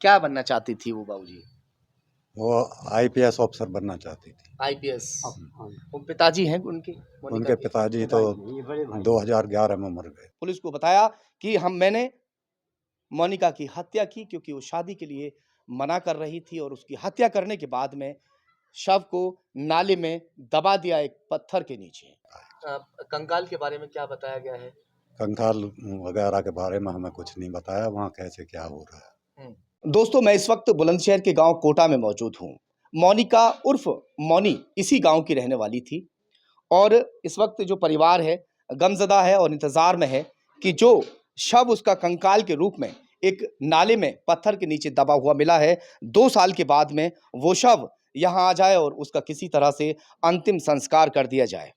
क्या बनना चाहती थी वो बाबूजी? वो आईपीएस ऑफिसर बनना चाहती थी। आईपीएस। वो पिताजी हैं उनके, मोनिका उनके के? पिताजी तो 2011 में मर गए। पुलिस को बताया कि मैंने मोनिका की हत्या की क्योंकि वो शादी के लिए मना कर रही थी और उसकी हत्या करने के बाद में शव को नाले में दबा दिया एक पत्थर के नीचे। कंकाल के बारे में क्या बताया गया है? कंकाल वगैरह के बारे में हमें कुछ नहीं बताया, वहाँ कैसे क्या हो रहा है। दोस्तों, मैं इस वक्त बुलंदशहर के गांव कोटा में मौजूद हूं। मोनिका उर्फ मौनी इसी गांव की रहने वाली थी और इस वक्त जो परिवार है गमजदा है और इंतजार में है कि जो शव उसका कंकाल के रूप में एक नाले में पत्थर के नीचे दबा हुआ मिला है, 2 साल के बाद में वो शव यहाँ आ जाए और उसका किसी तरह से अंतिम संस्कार कर दिया जाए।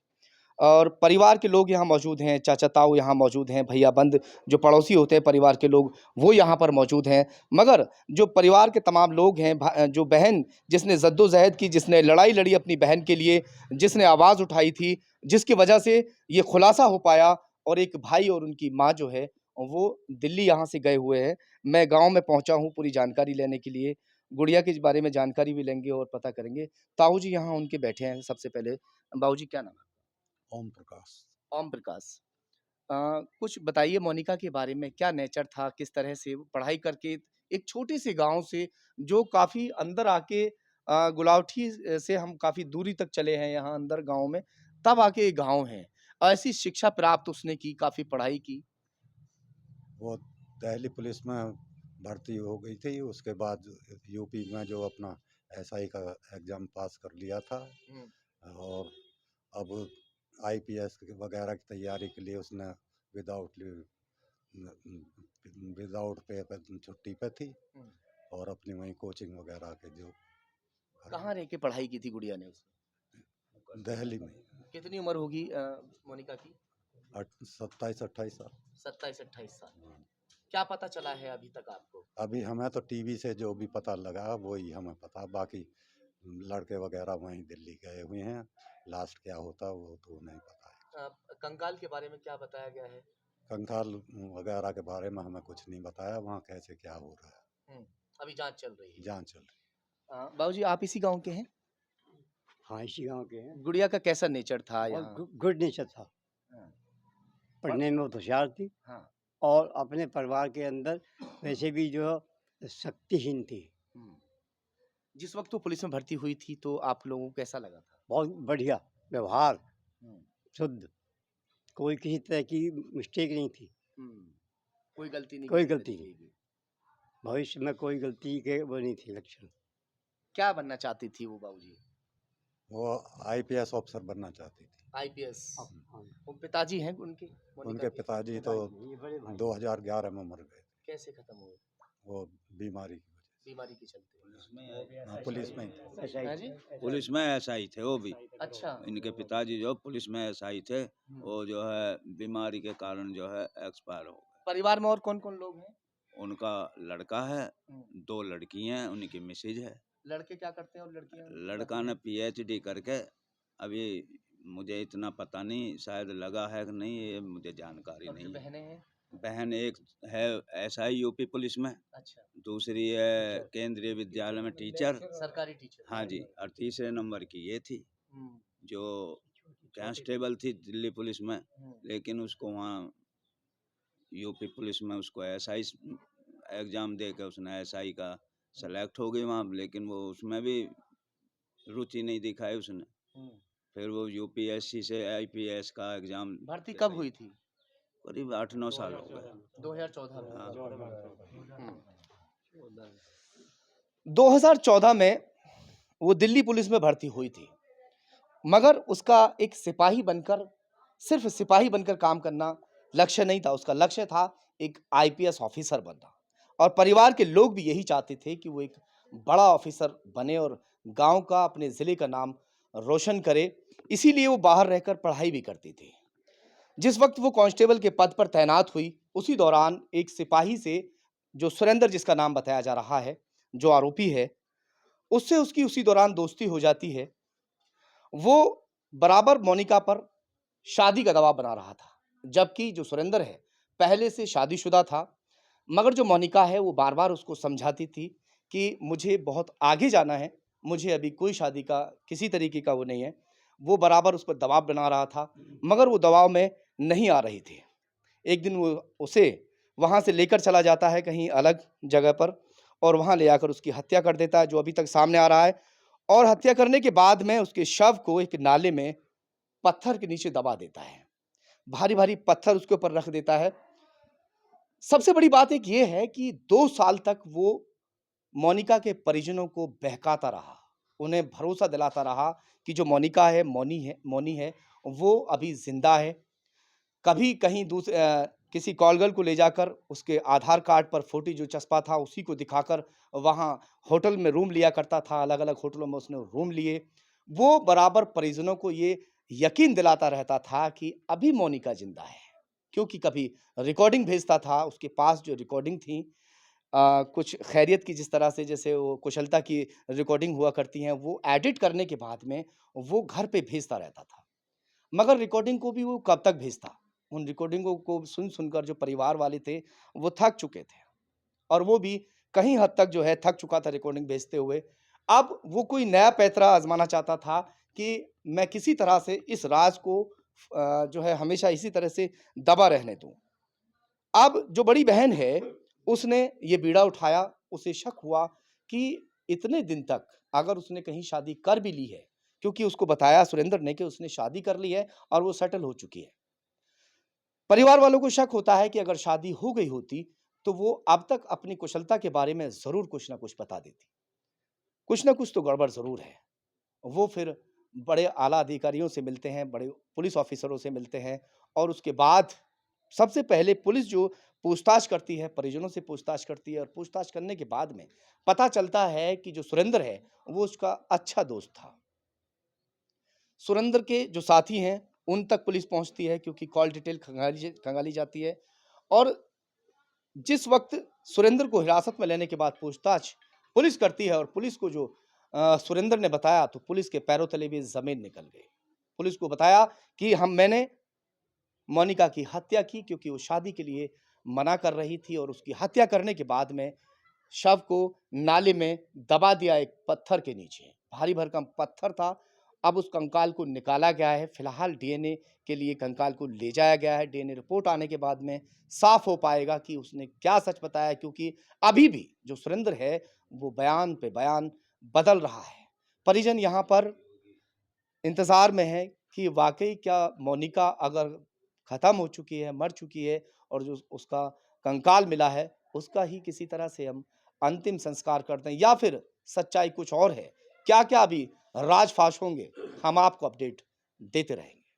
और परिवार के लोग यहाँ मौजूद हैं, चाचा ताऊ यहाँ मौजूद हैं, भैया बंद जो पड़ोसी होते हैं परिवार के लोग वो यहाँ पर मौजूद हैं। मगर जो परिवार के तमाम लोग हैं, जो बहन जिसने जद्दोजहद की, जिसने लड़ाई लड़ी अपनी बहन के लिए, जिसने आवाज़ उठाई थी, जिसकी वजह से ये खुलासा हो पाया, और एक भाई और उनकी माँ जो है वो दिल्ली यहाँ से गए हुए हैं। मैं गाँव में पहुँचा हूँ पूरी जानकारी लेने के लिए, गुड़िया के बारे में जानकारी भी लेंगे और पता करेंगे। ताऊ जी यहाँ उनके बैठे हैं। सबसे पहले बाबू जी क्या नाम है? ओम प्रकाश। ओम प्रकाश। कुछ बताइए मोनिका के बारे में, क्या नेचर था, किस तरह से वो पढ़ाई करके एक छोटे से गांव से जो काफ़ी अंदर आके गुलावठी से हम काफ़ी दूरी तक चले हैं यहाँ अंदर गांव में, तब आके एक गांव है। ऐसी शिक्षा प्राप्त उसने की, काफ़ी पढ़ाई की। वो दिल्ली पुलिस में भर्ती हो गई थी, उसके बाद यूपी में जो अपना एसआई का एग्ज़ाम पास कर लिया था और अब आईपीएस वगैरह की तैयारी के लिए उसने विदाउट विदाउट पे छुट्टी पे थी और अपनी वहीं कोचिंग वगैरह के जो कहाँ रह के पढ़ाई की थी गुड़िया ने उसने? दिल्ली में। कितनी उम्र होगी मोनिका की? 27-28 साल। 27-28 साल। क्या पता चला है अभी तक आपको? अभी हमें तो टीवी से जो भी पता लगा वही हमें पता, बाकी लड़के वगैरह वहीं दिल्ली गए हुए हैं, लास्ट क्या होता वो तो नहीं पता है। कंकाल के बारे में क्या बताया गया है? कंकाल वगैरह के बारे में हमें कुछ नहीं बताया, वहाँ कैसे क्या हो रहा है। अभी जांच चल रही है। जांच चल रही। बाबूजी आप इसी गांव के हैं? हाँ, इसी गाँव के हैं। गुड़िया का कैसा नेचर था और यहाँ? गुड नेचर था। हाँ। पढ़ने में बहुत होशियार थी हाँ। और अपने परिवार के अंदर वैसे भी जो शक्तिहीन थी। जिस वक्त वो पुलिस में भर्ती हुई थी तो आप लोगों को कैसा लगा था? बहुत बढ़िया व्यवहार, शुद्ध, कोई किसी तरह की मिस्टेक नहीं थी, कोई गलती नहीं, कोई किसी गलती तरीके नहीं। की। भविष्य में कोई गलती के वो नहीं थी लक्षण। क्या बनना चाहती थी वो बाबूजी? वो आईपीएस ऑफिसर बनना चाहती थी। आईपीएस। वो पिताजी हैं उनके, मोनिका उनके के? पिताजी तो 2011 में मर गए। कैसे खत्म हुए? वो बीमारी की वजह बीमारी के चलते? से। पुलिस में हैं जी? पुलिस में एसआई थे वो भी। अच्छा। इनके पिताजी जो पुलिस में एसआई थे वो जो है बीमारी के कारण जो है एक्सपायर हो गए। परिवार में और कौन कौन लोग हैं? उनका लड़का है, 2 लड़की हैं, उनकी मिसेज है। लड़के क्या करते हैं और लड़कियां? लड़का ने पीएचडी करके, अभी मुझे इतना पता नहीं, शायद लगा है कि नहीं ये मुझे जानकारी और नहीं जो है। बहनें हैं? बहन एक है एसआई यूपी पुलिस में, अच्छा। दूसरी है केंद्रीय विद्यालय में टीचर। सरकारी टीचर? हाँ जी, और तीसरे नंबर की ये थी जो कांस्टेबल थी दिल्ली पुलिस में, लेकिन उसको वहाँ यूपी पुलिस में उसको एसआई एग्जाम दे के उसने एसआई का सेलेक्ट हो गई वहाँ, लेकिन वो उसमें भी रुचि नहीं दिखाई उसने। फिर वो यूपीएससी से आईपीएस का एग्जाम। भर्ती कब हुई थी? करीब 8-9 साल हो गए। 2014 में। हाँ। 2014 में वो दिल्ली पुलिस में भर्ती हुई थी, मगर उसका एक सिपाही बनकर, सिर्फ सिपाही बनकर काम करना लक्ष्य नहीं था। उसका लक्ष्य था एक आईपीएस ऑफिसर बनना, और परिवार के लोग भी यही चाहते थे कि वो एक बड़ा ऑफिसर बने और गांव का, अपने ज़िले का नाम रोशन करे। इसीलिए वो बाहर रहकर पढ़ाई भी करती थी। जिस वक्त वो कांस्टेबल के पद पर तैनात हुई, उसी दौरान एक सिपाही से, जो सुरेंद्र जिसका नाम बताया जा रहा है, जो आरोपी है, उससे उसकी उसी दौरान दोस्ती हो जाती है। वो बराबर मोनिका पर शादी का दबाव बना रहा था, जबकि जो सुरेंद्र है पहले से शादीशुदा था। मगर जो मोनिका है वो बार-बार उसको समझाती थी कि मुझे बहुत आगे जाना है, मुझे अभी कोई शादी का किसी तरीके का वो नहीं है। वो बराबर उस पर दबाव बना रहा था, मगर वो दबाव में नहीं आ रही थी। एक दिन वो उसे वहाँ से लेकर चला जाता है कहीं अलग जगह पर और वहाँ ले आकर उसकी हत्या कर देता है, जो अभी तक सामने आ रहा है। और हत्या करने के बाद में उसके शव को एक नाले में पत्थर के नीचे दबा देता है। भारी-भारी पत्थर उसके ऊपर रख देता है। सबसे बड़ी बात एक ये है कि 2 साल तक वो मोनिका के परिजनों को बहकाता रहा। उन्हें भरोसा दिलाता रहा कि जो मोनिका है, मोनी है, वो अभी ज़िंदा है। कभी कहीं किसी कॉल गर्ल को ले जाकर उसके आधार कार्ड पर फ़ोटो जो चस्पा था, उसी को दिखाकर वहाँ होटल में रूम लिया करता था, अलग-अलग होटलों में उसने रूम लिए। वो बराबर परिजनों को ये यकीन दिलाता रहता था कि अभी मोनिका ज़िंदा है, क्योंकि कभी रिकॉर्डिंग भेजता था, उसके पास जो रिकॉर्डिंग थी कुछ खैरियत की जिस तरह से जैसे वो कुशलता की रिकॉर्डिंग हुआ करती हैं, वो एडिट करने के बाद में वो घर पे भेजता रहता था। मगर रिकॉर्डिंग को भी वो कब तक भेजता? उन रिकॉर्डिंगों को सुन-सुनकर जो परिवार वाले थे, वो थक चुके थे और वो भी कहीं हद तक जो है थक चुका था रिकॉर्डिंग भेजते हुए। अब वो कोई नया पैंतरा आज़माना चाहता था कि मैं किसी तरह से इस राज को जो है हमेशा इसी तरह से दबा रहने दूँ। अब जो बड़ी बहन है, उसने ये बीड़ा उठाया, उसे शक हुआ कि इतने दिन तक अगर उसने कहीं शादी कर भी ली है, क्योंकि उसको बताया सुरेंद्र ने कि उसने शादी कर ली है और वो सेटल हो चुकी है। परिवार वालों को शक होता है कि अगर शादी हो गई होती, तो वो अब तक अपनी कुशलता के बारे में ज़रूर कुछ न कुछ बता देती। कुछ न कुछ तो गड़बड़ ज़रूर है। वो फिर बड़े आला अधिकारियों से मिलते हैं, बड़े पुलिस ऑफ़िसरों से मिलते हैं और उसके बाद सबसे पहले पुलिस जो पूछताछ करती है, परिजनों से पूछताछ करती है और पूछताछ करने के बाद में पता चलता है कि जो सुरेंद्र है, वो उसका अच्छा दोस्त था। सुरेंद्र के जो साथी हैं, उन तक पुलिस पहुँचती है क्योंकि कॉल डिटेल खंगाली जाती है और जिस वक़्त सुरेंद्र को हिरासत में लेने के बाद पूछताछ पुलिस करती है और पुलिस को जो सुरेंद्र ने बताया तो पुलिस के पैरों तले भी ज़मीन निकल गई। पुलिस को बताया कि मैंने मोनिका की हत्या की क्योंकि वो शादी के लिए मना कर रही थी और उसकी हत्या करने के बाद में शव को नाले में दबा दिया एक पत्थर के नीचे। भारी भरकम पत्थर था। अब उस कंकाल को निकाला गया है। फिलहाल डीएनए के लिए कंकाल को ले जाया गया है। डीएनए रिपोर्ट आने के बाद में साफ हो पाएगा कि उसने क्या सच बताया, क्योंकि अभी भी जो सुरेंद्र है वो बयान पे बयान बदल रहा है। परिजन यहाँ पर इंतज़ार में हैं कि वाक़ई क्या मोनिका अगर ख़त्म हो चुकी है, मर चुकी है और जो उसका कंकाल मिला है, उसका ही किसी तरह से हम अंतिम संस्कार कर दें या फिर सच्चाई कुछ और है। क्या-क्या अभी राज़ फ़ाश होंगे, हम आपको अपडेट देते रहेंगे।